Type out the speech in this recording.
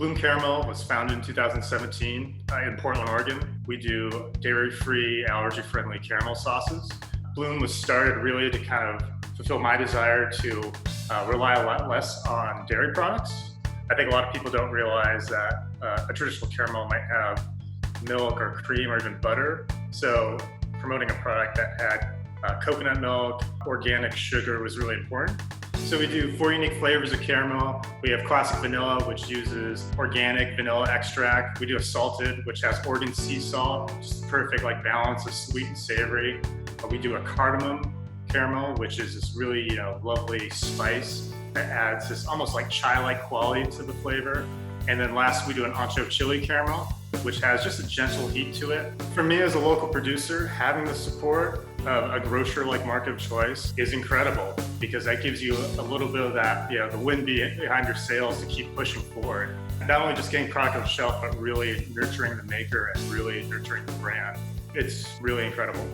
Bloom Caramel was founded in 2017 in Portland, Oregon. We do dairy-free, allergy-friendly caramel sauces. Bloom was started really to kind of fulfill my desire to rely a lot less on dairy products. I think a lot of people don't realize that a traditional caramel might have milk or cream or even butter. So promoting a product that had coconut milk, organic sugar was really important. So we do 4 unique flavors of caramel. We have classic vanilla, which uses organic vanilla extract. We do a salted, which has Oregon sea salt, just perfect balance of sweet and savory. We do a cardamom caramel, which is this really lovely spice that adds this almost like chai-like quality to the flavor. And then last, we do an ancho chili caramel, which has just a gentle heat to it. For me as a local producer, having the support of a grocer-like market of choice is incredible, because that gives you a little bit of that, the wind behind your sails to keep pushing forward. Not only just getting product on the shelf, but really nurturing the maker and really nurturing the brand. It's really incredible.